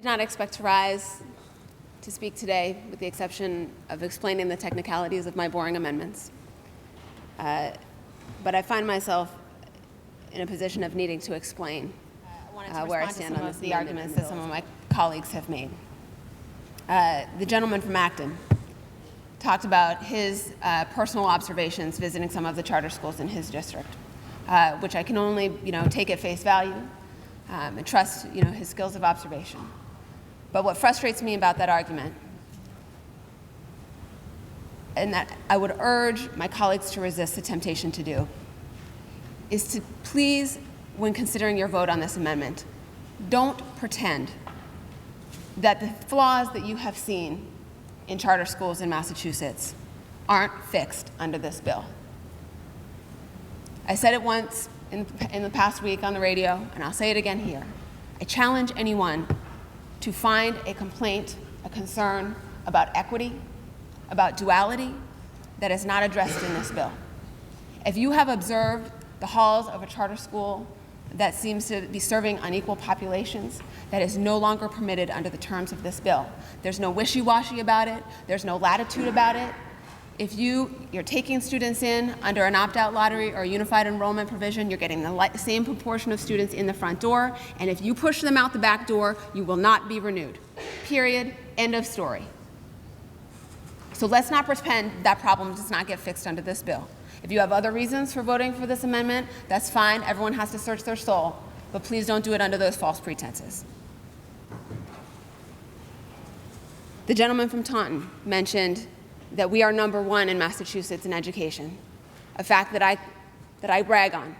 I did not expect to rise to speak today, with the exception of explaining the technicalities of my boring amendments. But I find myself in a position of needing to explain where I stand on the arguments that some of my colleagues have made. The gentleman from Acton talked about his personal observations visiting some of the charter schools in his district, which I can only take at face value and trust his skills of observation. But what frustrates me about that argument, and that I would urge my colleagues to resist the temptation to do, is to please, when considering your vote on this amendment, don't pretend that the flaws that you have seen in charter schools in Massachusetts aren't fixed under this bill. I said it once in the past week on the radio, and I'll say it again here. I challenge anyone to find a complaint, a concern about equity, about duality that is not addressed in this bill. If you have observed the halls of a charter school that seems to be serving unequal populations, that is no longer permitted under the terms of this bill. There's no wishy-washy about it. There's no latitude about it. If you're taking students in under an opt-out lottery or a unified enrollment provision, you're getting the same proportion of students in the front door, and if you push them out the back door, you will not be renewed. Period. End of story. So let's not pretend that problem does not get fixed under this bill. If you have other reasons for voting for this amendment, that's fine. Everyone has to search their soul, but please don't do it under those false pretenses. The gentleman from Taunton mentioned that we are #1 in Massachusetts in education, a fact that I brag on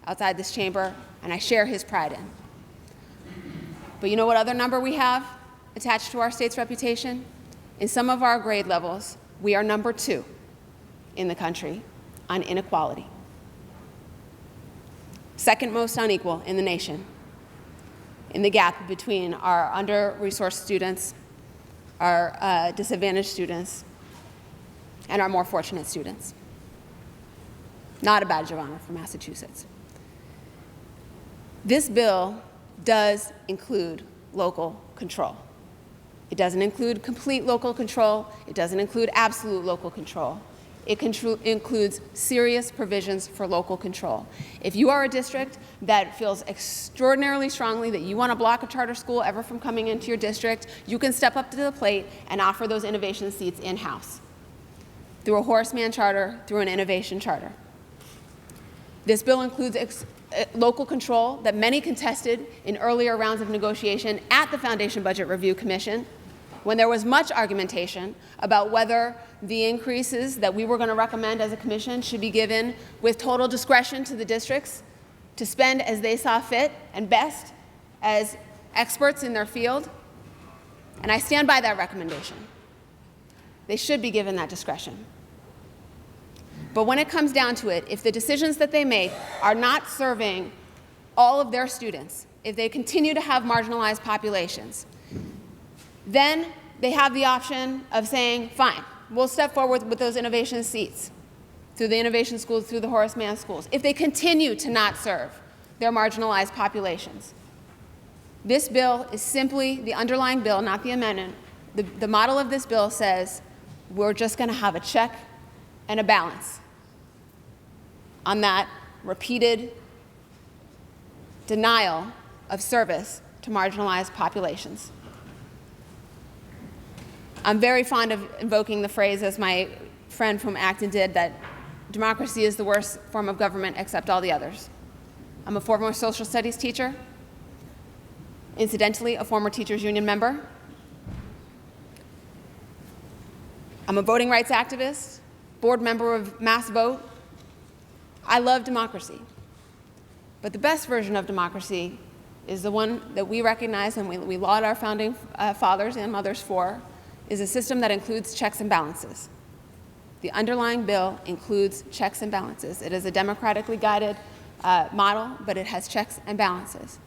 outside this chamber and I share his pride in. But you know what other number we have attached to our state's reputation? In some of our grade levels, we are #2 in the country on inequality. Second most unequal in the nation, in the gap between our under-resourced students, our disadvantaged students, and our more fortunate students. Not a badge of honor for Massachusetts. This bill does include local control. It doesn't include complete local control. It doesn't include absolute local control. It includes serious provisions for local control. If you are a district that feels extraordinarily strongly that you want to block a charter school ever from coming into your district, you can step up to the plate and offer those innovation seats in-house through a Horace Mann charter, through an innovation charter. This bill includes local control that many contested in earlier rounds of negotiation at the Foundation Budget Review Commission, when there was much argumentation about whether the increases that we were going to recommend as a commission should be given with total discretion to the districts to spend as they saw fit and best as experts in their field. And I stand by that recommendation. They should be given that discretion. But when it comes down to it, if the decisions that they make are not serving all of their students, if they continue to have marginalized populations, then they have the option of saying, fine, we'll step forward with those innovation seats through the innovation schools, through the Horace Mann schools, if they continue to not serve their marginalized populations. This bill is simply the underlying bill, not the amendment. The model of this bill says we're just going to have a check and a balance on that repeated denial of service to marginalized populations. I'm very fond of invoking the phrase, as my friend from Acton did, that democracy is the worst form of government except all the others. I'm a former social studies teacher, incidentally, a former teachers union member. I'm a voting rights activist, board member of Mass Vote. I love democracy. But the best version of democracy is the one that we recognize and we laud our founding fathers and mothers for, is a system that includes checks and balances. The underlying bill includes checks and balances. It is a democratically guided model, but it has checks and balances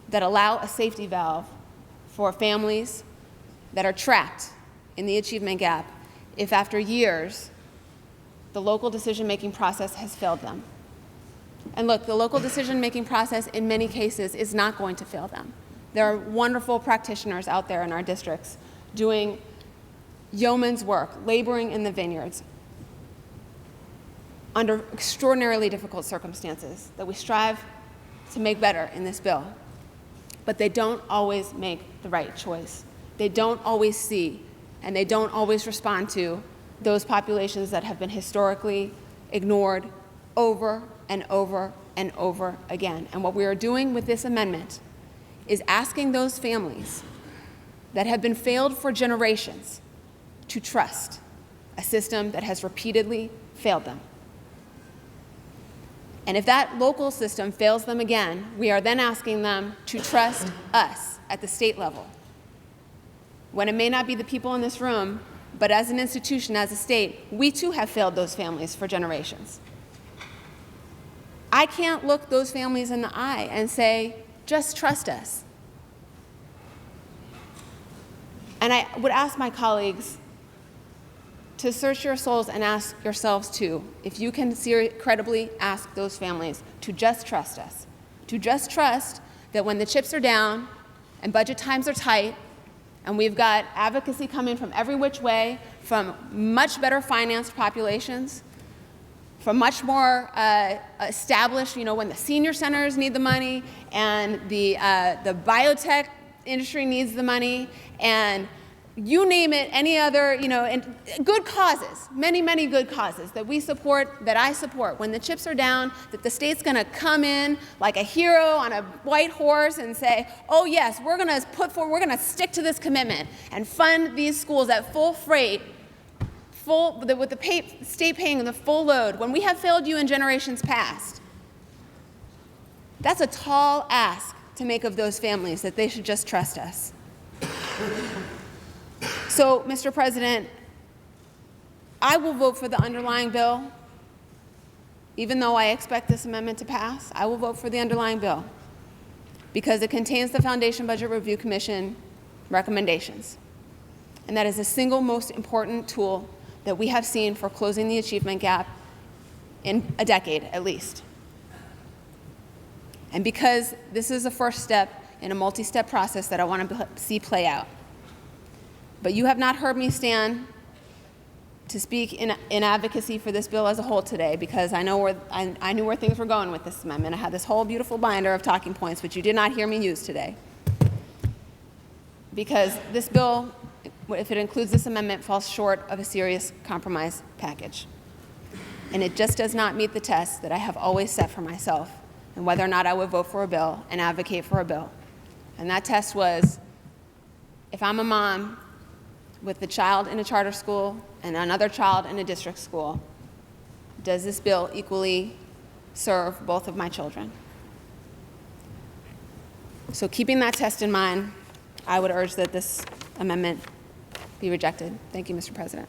that allow a safety valve for families that are trapped in the achievement gap if after years the local decision-making process has failed them. And look, the local decision-making process in many cases is not going to fail them. There are wonderful practitioners out there in our districts doing yeoman's work, laboring in the vineyards under extraordinarily difficult circumstances that we strive to make better in this bill. But they don't always make the right choice. They don't always see, and they don't always respond to those populations that have been historically ignored over and over and over again. And what we are doing with this amendment is asking those families that have been failed for generations to trust a system that has repeatedly failed them. And if that local system fails them again, we are then asking them to trust us at the state level. When it may not be the people in this room, but as an institution, as a state, we too have failed those families for generations. I can't look those families in the eye and say, just trust us. And I would ask my colleagues to search your souls and ask yourselves too, if you can credibly ask those families to just trust us, to just trust that when the chips are down and budget times are tight, and we've got advocacy coming from every which way, from much better financed populations, from much more established, when the senior centers need the money, and the biotech industry needs the money, and you name it, any other, and good causes, many, many good causes that we support, that I support. When the chips are down, that the state's going to come in like a hero on a white horse and say, oh yes, we're going to stick to this commitment and fund these schools at full freight, with the state paying the full load, when we have failed you in generations past. That's a tall ask to make of those families, that they should just trust us. So, Mr. President, I will vote for the underlying bill. Even though I expect this amendment to pass, I will vote for the underlying bill because it contains the Foundation Budget Review Commission recommendations. And that is the single most important tool that we have seen for closing the achievement gap in a decade at least. And because this is a first step in a multi-step process that I want to see play out. But you have not heard me stand to speak in advocacy for this bill as a whole today, because I knew where things were going with this amendment. I had this whole beautiful binder of talking points, which you did not hear me use today. Because this bill, if it includes this amendment, falls short of a serious compromise package. And it just does not meet the test that I have always set for myself, and whether or not I would vote for a bill and advocate for a bill. And that test was, if I'm a mom with a child in a charter school and another child in a district school, does this bill equally serve both of my children? So keeping that test in mind, I would urge that this amendment be rejected. Thank you, Mr. President.